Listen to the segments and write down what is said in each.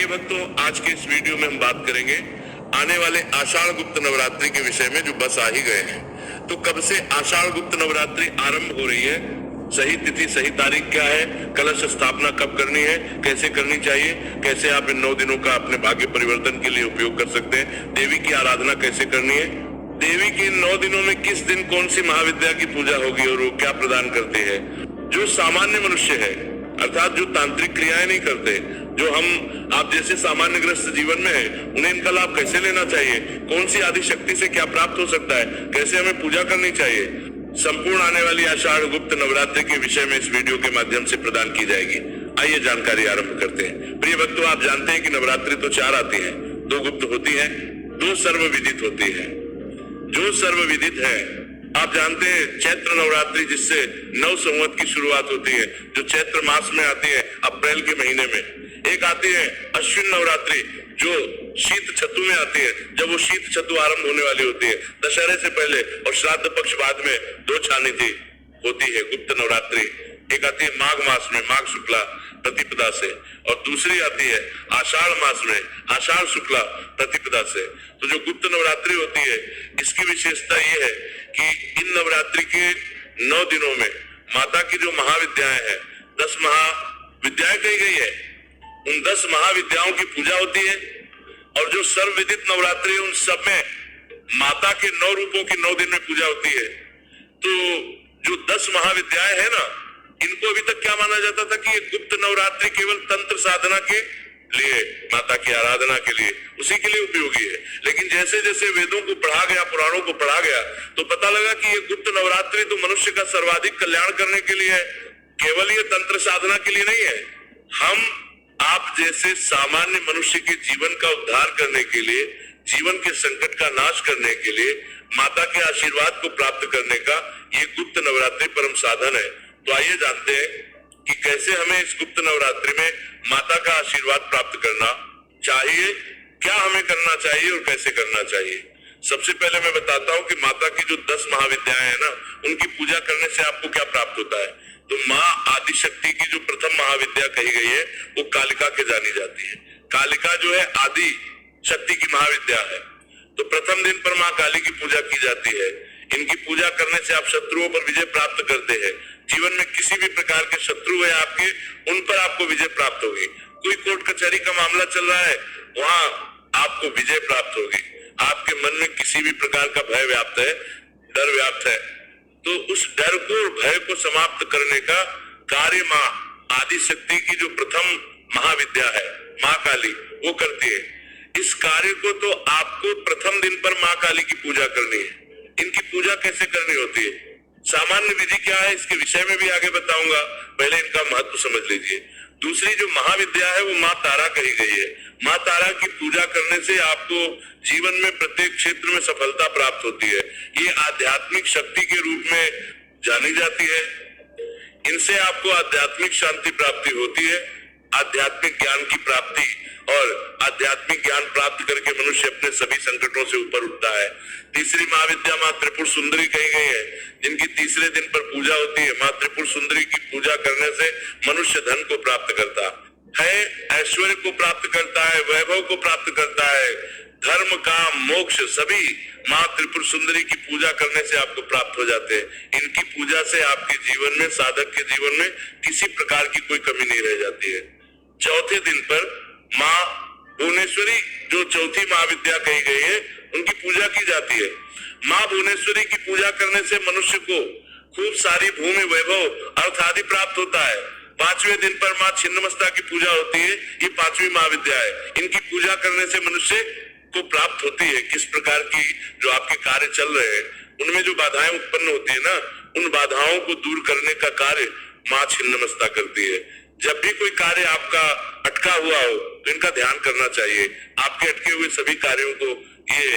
भक्तों, आज के इस वीडियो में हम बात करेंगे आने वाले आषाढ़ गुप्त नवरात्रि के विषय में, जो बस आ ही गए हैं। तो कब से आषाढ़ गुप्त नवरात्रि आरंभ हो रही है, सही तिथि सही तारीख क्या है, कलश स्थापना कब करनी है, कैसे करनी चाहिए, कैसे आप इन 9 दिनों का अपने भाग्य परिवर्तन के लिए उपयोग कर सकते हैं, देवी की आराधना कैसे करनी है, देवी के इन 9 दिनों में किस दिन कौन सी महाविद्या की पूजा होगी और वो क्या प्रदान करती है। जो सामान्य मनुष्य है, अर्थात जो तांत्रिक क्रियाएं नहीं करते, जो हम आप जैसे सामान्य ग्रस्त जीवन में है, उन्हें इनका लाभ कैसे लेना चाहिए, कौन सी आदि शक्ति से क्या प्राप्त हो सकता है, कैसे हमें पूजा करनी चाहिए, संपूर्ण आने वाली आषाढ़ गुप्त नवरात्रि के विषय में इस वीडियो के माध्यम से प्रदान की जाएगी। आइए जानकारी आरंभ करते हैं। प्रिय भक्तों, आप जानते हैं कि नवरात्रि तो 4 आती है, 2 गुप्त होती है, 2 सर्व विदित होती है। जो सर्व विदित है, आप जानते हैं चैत्र नवरात्रि जिससे नव संवत की शुरुआत होती है, जो चैत्र मास में आती है अप्रैल के महीने में। एक आती है अश्विन नवरात्रि जो शीत छतु में आती है, जब वो शीत छतु आरंभ होने वाली होती है, दशहरे से पहले और श्राद्ध पक्ष बाद में 2 छानी थी होती है गुप्त नवरात्रि। एक आती है माघ मास में, माघ शुक्ला प्रतिपदा से, और दूसरी आती है आषाढ़ मास में, आषाढ़ शुक्ला प्रतिपदा से। तो जो गुप्त नवरात्रि होती है, इसकी विशेषता ये है कि इन नवरात्रि के 9 दिनों में माता की जो महाविद्याएं हैं, 10 महाविद्याएं कही गई है, उन 10 महाविद्याओं की पूजा होती है। और जो सर्वविदित नवरात्रि है, उन सब में माता के 9 रूपों की 9 दिन में पूजा होती है। तो जो 10 महाविद्याएं हैं ना, इनको अभी तक क्या माना जाता था कि ये गुप्त नवरात्रि केवल तंत्र साधना के लिए, माता की आराधना के लिए, उसी के लिए उपयोगी है। लेकिन जैसे जैसे वेदों को पढ़ा गया, पुराणों को पढ़ा गया, तो पता लगा कि ये गुप्त नवरात्रि तो मनुष्य का सर्वाधिक कल्याण करने के लिए है, केवल ये तंत्र साधना के लिए नहीं है। हम आप जैसे सामान्य मनुष्य के जीवन का उद्धार करने के लिए, जीवन के संकट का नाश करने के लिए, माता के आशीर्वाद को प्राप्त करने का ये गुप्त नवरात्रि परम साधन है। तो आइए जानते हैं कि कैसे हमें इस गुप्त नवरात्रि में माता का आशीर्वाद प्राप्त करना चाहिए, क्या हमें करना चाहिए और कैसे करना चाहिए। सबसे पहले मैं बताता हूं कि माता की जो 10 महाविद्याएं हैं ना, उनकी पूजा करने से आपको क्या प्राप्त होता है। तो माँ आदि शक्ति की जो प्रथम महाविद्या कही गई है, वो कालिका के जानी जाती है। कालिका जो है आदि शक्ति की महाविद्या है। तो प्रथम दिन पर माँ काली की पूजा की जाती है। इनकी पूजा करने से आप शत्रुओं पर विजय प्राप्त करते हैं। जीवन में किसी भी प्रकार के शत्रु है आपके, उन पर आपको विजय प्राप्त होगी। कोई कोर्ट कचहरी का मामला चल रहा है, वहां आपको विजय प्राप्त होगी। आपके मन में किसी भी प्रकार का भय व्याप्त है, डर व्याप्त है, तो उस डर को और भय को समाप्त करने का कार्य माँ आदि शक्ति की जो प्रथम महाविद्या है, माँ काली, वो करती है। इस कार्य को तो आपको प्रथम दिन पर माँ काली की पूजा करनी है। इनकी पूजा कैसे करनी होती है, सामान्य विधि क्या है, इसके विषय में भी आगे बताऊंगा। पहले इनका महत्व समझ लीजिए। दूसरी जो महाविद्या है, वो माँ तारा कही गई है। माँ तारा की पूजा करने से आपको जीवन में प्रत्येक क्षेत्र में सफलता प्राप्त होती है। ये आध्यात्मिक शक्ति के रूप में जानी जाती है। इनसे आपको आध्यात्मिक शांति प्राप्ति होती है, आध्यात्मिक ज्ञान की प्राप्ति, और आध्यात्मिक ज्ञान प्राप्त करके मनुष्य अपने सभी संकटों से ऊपर उठता है। तीसरी महाविद्या माँ त्रिपुर सुंदरी कही गई है, जिनकी तीसरे दिन पर पूजा होती है। माँ त्रिपुर सुंदरी की पूजा करने से मनुष्य धन को प्राप्त करता है, ऐश्वर्य को प्राप्त करता है, वैभव को प्राप्त करता है, धर्म काम मोक्ष सभी माँ त्रिपुर सुंदरी की पूजा करने से आपको प्राप्त हो जाते हैं। इनकी पूजा से आपके जीवन में, साधक के जीवन में किसी प्रकार की कोई कमी नहीं रह जाती है। चौथे दिन पर माँ भुवनेश्वरी जो चौथी महाविद्या कही गई है, उनकी पूजा की जाती है। माँ भुवनेश्वरी की पूजा करने से मनुष्य को खूब सारी भूमि, वैभव, अर्थ आदि प्राप्त होता है। 5वें दिन पर माँ छिन्नमस्ता की पूजा होती है। ये 5वीं महाविद्या है। इनकी पूजा करने से मनुष्य को प्राप्त होती है किस प्रकार की जो आपके कार्य चल रहे हैं, उनमें जो बाधाएं उत्पन्न होती है ना, उन बाधाओं को दूर करने का कार्य माँ छिन्नमस्ता करती है। जब भी कोई कार्य आपका अटका हुआ हो, तो इनका ध्यान करना चाहिए। आपके अटके हुए सभी कार्यों को ये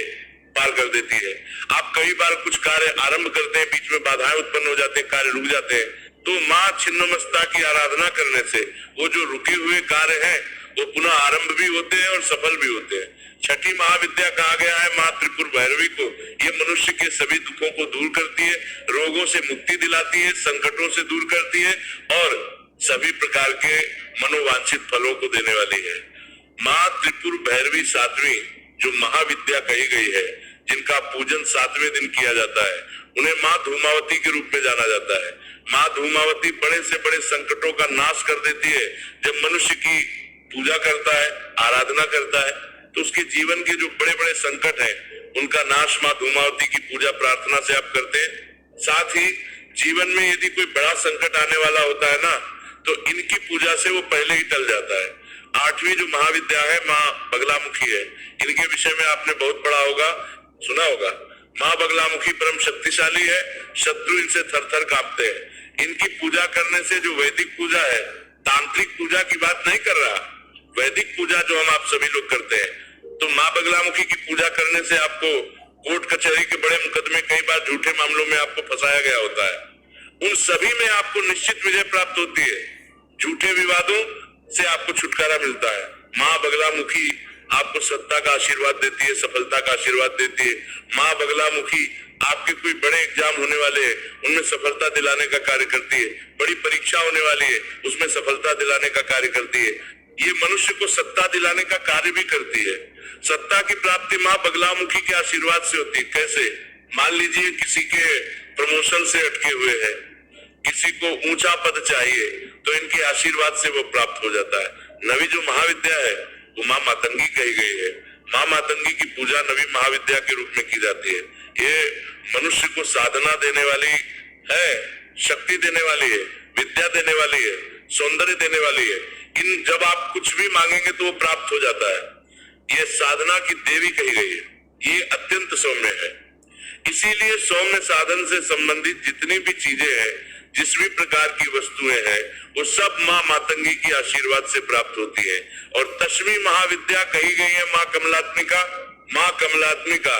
पार कर देती है। आप कई बार कुछ कार्य आरंभ करते हैं, बीच में बाधाएं उत्पन्न हो जाते हैं, कार्य रुक जाते हैं, तो माँ छिन्नमस्ता की आराधना करने से वो जो रुके हुए कार्य हैं, वो पुनः आरंभ भी होते हैं और सफल भी होते हैं। छठी महाविद्या कहा गया है माँ त्रिपुर भैरवी को। ये मनुष्य के सभी दुखों को दूर करती है, रोगों से मुक्ति दिलाती है, संकटों से दूर करती है और सभी प्रकार के मनोवांछित फलों को देने वाली है। माँ त्रिपुर भैरवी साध्वी जो महाविद्या कही गई है, जिनका पूजन 7वें दिन किया जाता है, उन्हें माँ धूमावती के रूप में जाना जाता है। माँ धूमावती बड़े से बड़े संकटों का नाश कर देती है। जब मनुष्य की पूजा करता है, आराधना करता है, तो उसके जीवन के जो बड़े बड़े संकट हैं, उनका नाश माँ धूमावती की पूजा प्रार्थना से आप करते हैं। साथ ही जीवन में यदि कोई बड़ा संकट आने वाला होता है ना, तो इनकी पूजा से वो पहले ही टल जाता है। 8वीं जो महाविद्या है माँ बगलामुखी है, इनके विषय में आपने बहुत पढ़ा होगा, सुना होगा। माँ बगलामुखी परम शक्तिशाली है, शत्रु इनसे थर थर कांपते हैं। इनकी पूजा करने से जो वैदिक पूजा है, तांत्रिक पूजा की बात नहीं कर रहा, वैदिक पूजा जो हम आप सभी लोग करते हैं, तो माँ बगलामुखी की पूजा करने से आपको कोर्ट कचहरी के बड़े मुकदमे, कई बार झूठे मामलों में आपको फंसाया गया होता है, उन सभी में आपको निश्चित विजय प्राप्त होती है। झूठे विवादों से आपको छुटकारा मिलता है। माँ बगलामुखी आपको सत्ता का आशीर्वाद देती है, सफलता का आशीर्वाद देती है। माँ बगलामुखी आपके कोई बड़े एग्जाम होने वाले हैं, उनमें सफलता दिलाने का कार्य करती है। बड़ी परीक्षा होने वाली है, उसमें सफलता दिलाने का कार्य करती है। ये मनुष्य को सत्ता दिलाने का कार्य भी करती है। सत्ता की प्राप्ति माँ बगलामुखी के आशीर्वाद से होती है। कैसे? मान लीजिए किसी के प्रमोशन से अटके हुए हैं, किसी को ऊंचा पद चाहिए, तो इनके आशीर्वाद से वो प्राप्त हो जाता है। नवी जो महाविद्या है वो माँ मातंगी कही गई है। माँ मातंगी की पूजा नवी महाविद्या के रूप में की जाती है। ये मनुष्य को साधना देने वाली है, शक्ति देने वाली है, विद्या देने वाली है, सौंदर्य देने वाली है। इन जब आप कुछ भी मांगेंगे तो वो प्राप्त हो जाता है। ये साधना की देवी कही गई है। ये अत्यंत सौम्य है। इसीलिए सौम्य साधन से संबंधित जितनी भी चीजें हैं, जिस भी प्रकार की वस्तुएं हैं, वो सब माँ मातंगी की आशीर्वाद से प्राप्त होती है। और 10वीं महाविद्या कही गई है माँ कमलात्मिका। माँ कमलात्मिका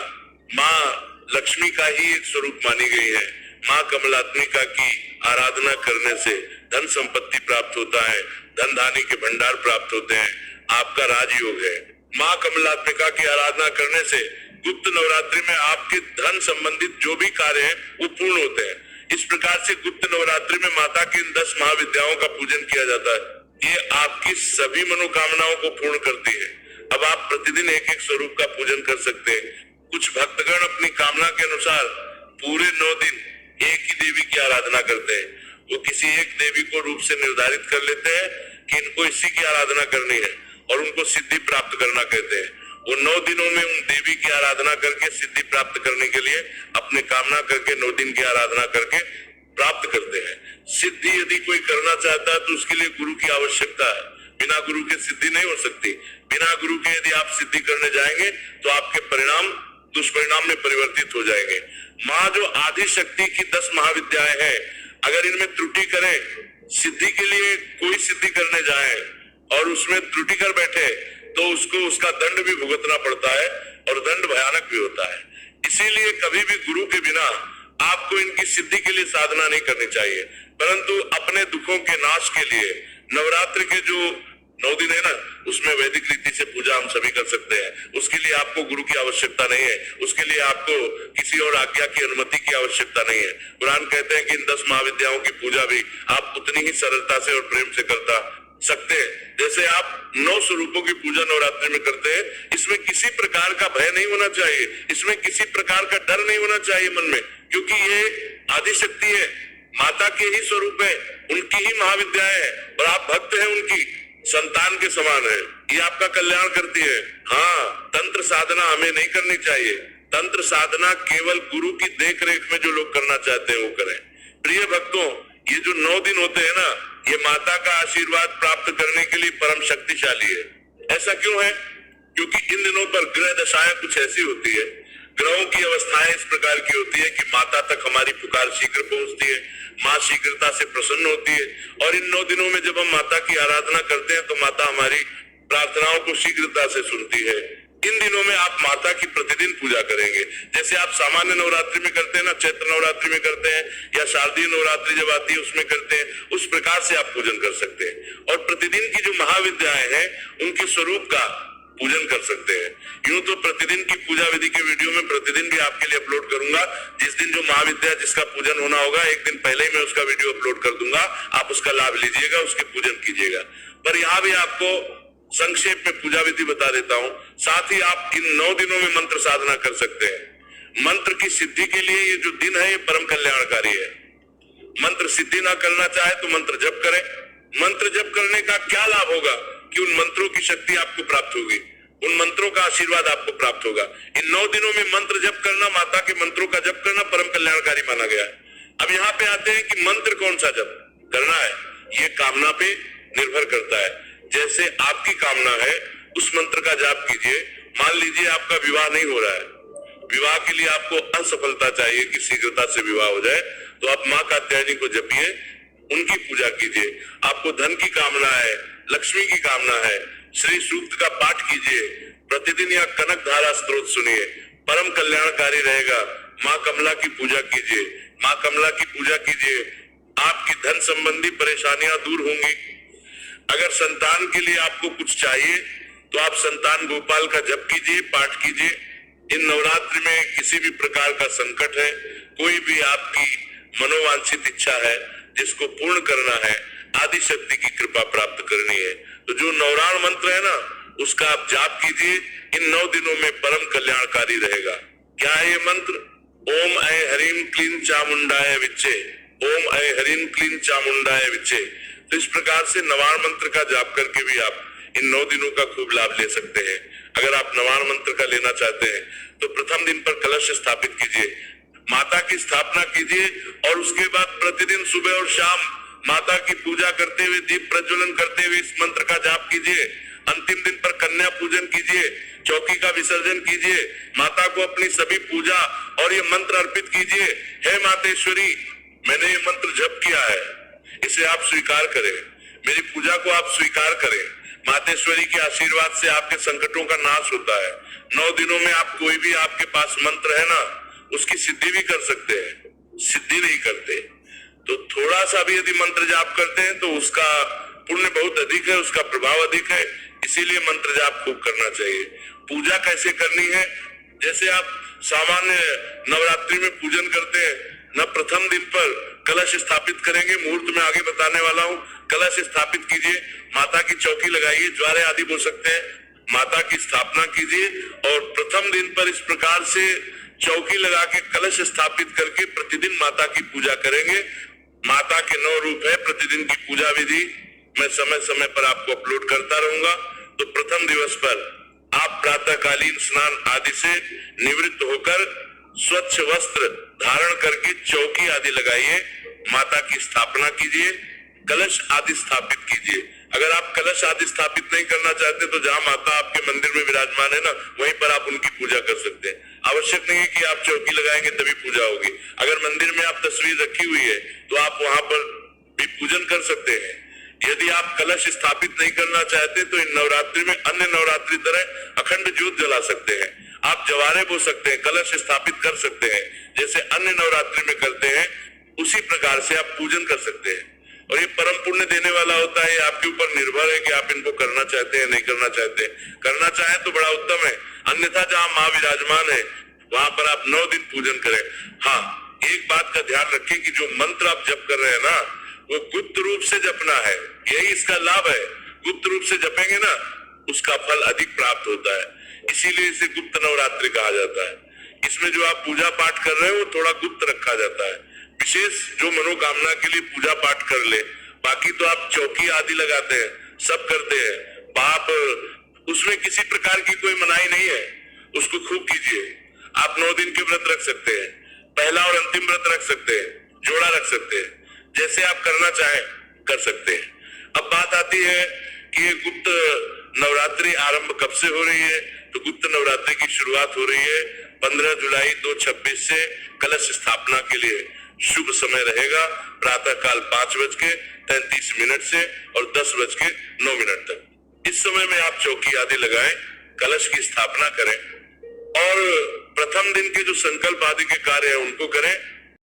माँ लक्ष्मी का ही एक स्वरूप मानी गई है। माँ कमलात्मिका की आराधना करने से धन संपत्ति प्राप्त होता है, धन धानी के भंडार प्राप्त होते हैं, आपका राजयोग है। माँ कमलात्मिका की आराधना करने से गुप्त नवरात्रि में आपके धन संबंधित जो भी कार्य है वो पूर्ण होते हैं। इस प्रकार से गुप्त नवरात्रि में माता की इन 10 महाविद्याओं का पूजन किया जाता है। ये आपकी सभी मनोकामनाओं को पूर्ण करती है। अब आप प्रतिदिन एक एक स्वरूप का पूजन कर सकते हैं। कुछ भक्तगण अपनी कामना के अनुसार पूरे 9 दिन एक ही देवी की आराधना करते हैं। वो किसी एक देवी को रूप से निर्धारित कर लेते हैं कि इनको इसी की आराधना करनी है और उनको सिद्धि प्राप्त करना कहते हैं। वो 9 दिनों में उन देवी की आराधना करके सिद्धि प्राप्त करने के लिए अपने कामना करके 9 दिन की आराधना करके प्राप्त करते हैं। सिद्धि यदि कोई करना चाहता है तो उसके लिए गुरु की आवश्यकता है। बिना गुरु के सिद्धि नहीं हो सकती। बिना गुरु के यदि आप सिद्धि करने जाएंगे तो आपके परिणाम दुष्परिणाम में परिवर्तित हो जाएंगे। माँ जो आदि शक्ति की 10 महाविद्याएं हैं, अगर इनमें त्रुटि करें, सिद्धि के लिए कोई सिद्धि करने जाए और उसमें त्रुटि कर बैठे तो उसको उसका दंड भी भुगतना पड़ता है और दंड भयानक भी होता है। इसीलिए कभी भी गुरु के बिना आपको इनकी सिद्धि के लिए साधना नहीं करनी चाहिए, परंतु अपने दुखों के नाश के लिए नवरात्र के जो 9 दिन है ना, उसमें वैदिक रीति से पूजा हम सभी कर सकते हैं। उसके लिए आपको गुरु की आवश्यकता नहीं है, उसके लिए आपको किसी और आज्ञा की अनुमति की आवश्यकता नहीं है। कुरान कहते हैं कि इन 10 महाविद्याओं की पूजा भी आप उतनी ही सरलता से और प्रेम से करता सकते हैं जैसे आप 9 स्वरूपों की पूजा नवरात्रि में करते हैं। इसमें किसी प्रकार का भय नहीं होना चाहिए, इसमें किसी प्रकार का डर नहीं होना चाहिए मन में, क्योंकि ये आदि शक्ति है, माता के ही स्वरूप है, उनकी ही महाविद्याएं है और आप भक्त हैं उनकी, संतान के समान है। ये आपका कल्याण करती है। हाँ, तंत्र साधना हमें नहीं करनी चाहिए। तंत्र साधना केवल गुरु की देख रेख में जो लोग करना चाहते हैं वो करें। प्रिय भक्तों, ये जो 9 दिन होते हैं ना, ये माता का आशीर्वाद प्राप्त करने के लिए परम शक्तिशाली है। ऐसा क्यों है? क्योंकि इन दिनों पर ग्रह दशाएं कुछ ऐसी होती है, ग्रहों की अवस्थाएं इस प्रकार की होती है कि माता तक हमारी पुकार शीघ्र पहुंचती है, माँ शीघ्रता से प्रसन्न होती है। और इन 9 दिनों में जब हम माता की आराधना करते हैं तो माता हमारी प्रार्थनाओं को शीघ्रता से सुनती है। इन दिनों में आप माता की प्रतिदिन पूजा करेंगे, जैसे आप सामान्य नवरात्रि में करते हैं ना, चैत्र नवरात्रि में करते हैं या शारदीय नवरात्रि जब आती है उसमें करते हैं, उस प्रकार से आप पूजन कर सकते हैं। और प्रतिदिन की जो महाविद्याएं हैं उनके स्वरूप का पूजन कर सकते हैं। यूं तो प्रतिदिन की पूजा विधि के वीडियो में प्रतिदिन भी आपके लिए अपलोड करूंगा। जिस दिन जो महाविद्या जिसका पूजन होना होगा, एक दिन पहले ही मैं उसका वीडियो अपलोड कर दूंगा, आप उसका लाभ लीजिएगा, उसके पूजन कीजिएगा। पर यहाँ भी आपको संक्षेप में पूजा विधि बता देता हूं। साथ ही आप इन 9 दिनों में मंत्र साधना कर सकते हैं। मंत्र की सिद्धि के लिए ये जो दिन है ये परम कल्याणकारी है। मंत्र सिद्धि ना करना चाहे तो मंत्र जप करें। मंत्र जप करने का क्या लाभ होगा कि उन मंत्रों की शक्ति आपको प्राप्त होगी, उन मंत्रों का आशीर्वाद आपको प्राप्त होगा। इन 9 दिनों में मंत्र जप करना, माता के मंत्रों का जप करना परम कल्याणकारी माना गया है। अब यहाँ पे आते हैं कि मंत्र कौन सा जप करना है, ये कामना पे निर्भर करता है। जैसे आपकी कामना है उस मंत्र का जाप कीजिए। मान लीजिए आपका विवाह नहीं हो रहा है, विवाह के लिए आपको असफलता चाहिए कि शीघ्रता से विवाह हो जाए, तो आप माँ कात्यायनी को जपिए, उनकी पूजा कीजिए। आपको धन की कामना है, लक्ष्मी की कामना है, श्री सूक्त का पाठ कीजिए प्रतिदिन, या कनक धारा स्त्रोत सुनिए, परम कल्याणकारी रहेगा। माँ कमला की पूजा कीजिए, माँ कमला की पूजा कीजिए, आपकी धन संबंधी परेशानियां दूर होंगी। अगर संतान के लिए आपको कुछ चाहिए तो आप संतान गोपाल का जप कीजिए, पाठ कीजिए। इन नवरात्रि में किसी भी प्रकार का संकट है, कोई भी आपकी मनोवांछित इच्छा है जिसको पूर्ण करना है, आदि शक्ति की कृपा प्राप्त करनी है, तो जो नवराण मंत्र है ना उसका आप जाप कीजिए। इन 9 दिनों में परम कल्याणकारी रहेगा। क्या है ये मंत्र? ओम ऐ हरीम क्लीन चामुंडाय विच्चे, ओम ऐ हरीम क्लीन चामुंडाय विच्चे। तो इस प्रकार से नवाण मंत्र का जाप करके भी आप इन 9 दिनों का खूब लाभ ले सकते हैं। अगर आप नवाण मंत्र का लेना चाहते हैं तो प्रथम दिन पर कलश स्थापित कीजिए, माता की स्थापना कीजिए, और उसके बाद प्रतिदिन सुबह और शाम माता की पूजा करते हुए, दीप प्रज्वलन करते हुए इस मंत्र का जाप कीजिए। अंतिम दिन पर कन्या पूजन कीजिए, चौकी का विसर्जन कीजिए, माता को अपनी सभी पूजा और ये मंत्र अर्पित कीजिए। हे मातेश्वरी, मैंने ये मंत्र जप किया है, इसे आप स्वीकार करें, मेरी पूजा को आप स्वीकार करें। मातेश्वरी के आशीर्वाद से आपके संकटों का नाश होता है। 9 दिनों में आप कोई भी आपके पास मंत्र है ना उसकी सिद्धि भी कर सकते हैं। सिद्धि नहीं करते तो थोड़ा सा भी यदि मंत्र जाप करते हैं तो उसका पुण्य बहुत अधिक है, उसका प्रभाव अधिक है। इसीलिए मंत्र जाप खूब करना चाहिए। पूजा कैसे करनी है? जैसे आप सामान्य नवरात्रि में पूजन करते हैं न, प्रथम दिन पर कलश स्थापित करेंगे, मुहूर्त में आगे बताने वाला हूँ। कलश स्थापित कीजिए, माता की चौकी लगाइए, ज्वारे आदि बोल सकते हैं, माता की स्थापना कीजिए, और प्रथम दिन पर इस प्रकार से चौकी लगा के कलश स्थापित करके प्रतिदिन माता की पूजा करेंगे। माता के 9 रूप है, प्रतिदिन की पूजा विधि मैं समय समय पर आपको अपलोड करता रहूंगा। तो प्रथम दिवस पर आप प्रातःकालीन स्नान आदि से निवृत्त होकर स्वच्छ वस्त्र धारण करके चौकी आदि लगाइए, माता की स्थापना कीजिए, कलश आदि स्थापित कीजिए। अगर आप कलश आदि स्थापित नहीं करना चाहते तो जहां माता आपके मंदिर में विराजमान है ना वहीं पर आप उनकी पूजा कर सकते हैं। आवश्यक नहीं है कि आप चौकी लगाएंगे तभी पूजा होगी। अगर मंदिर में आप तस्वीर रखी हुई है तो आप वहां पर भी पूजन कर सकते हैं। यदि आप कलश स्थापित नहीं करना चाहते तो इन नवरात्रि में अन्य नवरात्रि तरह अखंड ज्योत जला सकते हैं, आप जवारे बो सकते हैं, कलश स्थापित कर सकते हैं, जैसे अन्य नवरात्रि में करते हैं उसी प्रकार से आप पूजन कर सकते हैं। और ये परम पुण्य देने वाला होता है। आपके ऊपर निर्भर है कि आप इनको करना चाहते हैं नहीं करना चाहते। करना चाहें तो बड़ा उत्तम है, अन्यथा जहां माँ विराजमान है वहां पर आप 9 दिन पूजन करें। हाँ, एक बात का ध्यान रखें कि जो मंत्र आप जप कर रहे हैं ना वो गुप्त रूप से जपना है, यही इसका लाभ है। गुप्त रूप से जपेंगे ना उसका फल अधिक प्राप्त होता है, इसीलिए इसे गुप्त नवरात्रि कहा जाता है। इसमें जो आप पूजा पाठ कर रहे हैं वो थोड़ा गुप्त रखा जाता है। विशेष जो मनोकामना के लिए पूजा पाठ कर ले, बाकी तो आप चौकी आदि लगाते हैं, सब करते हैं, आप उसमें किसी प्रकार की कोई मनाही नहीं है, उसको खूब कीजिए। आप 9 दिन के व्रत रख सकते हैं, पहला और अंतिम व्रत रख सकते हैं, जोड़ा रख सकते हैं, जैसे आप करना चाहें कर सकते हैं। अब बात आती है कि ये गुप्त नवरात्रि आरंभ कब से हो रही है? तो गुप्त नवरात्रि की शुरुआत हो रही है 15 जुलाई 2026 से। कलश स्थापना के लिए शुभ समय रहेगा प्रातः काल 5:33 से और 10:09 तक। इस समय में आप चौकी आदि लगाएं, कलश की स्थापना करें और प्रथम दिन के जो संकल्प आदि के कार्य है उनको करें।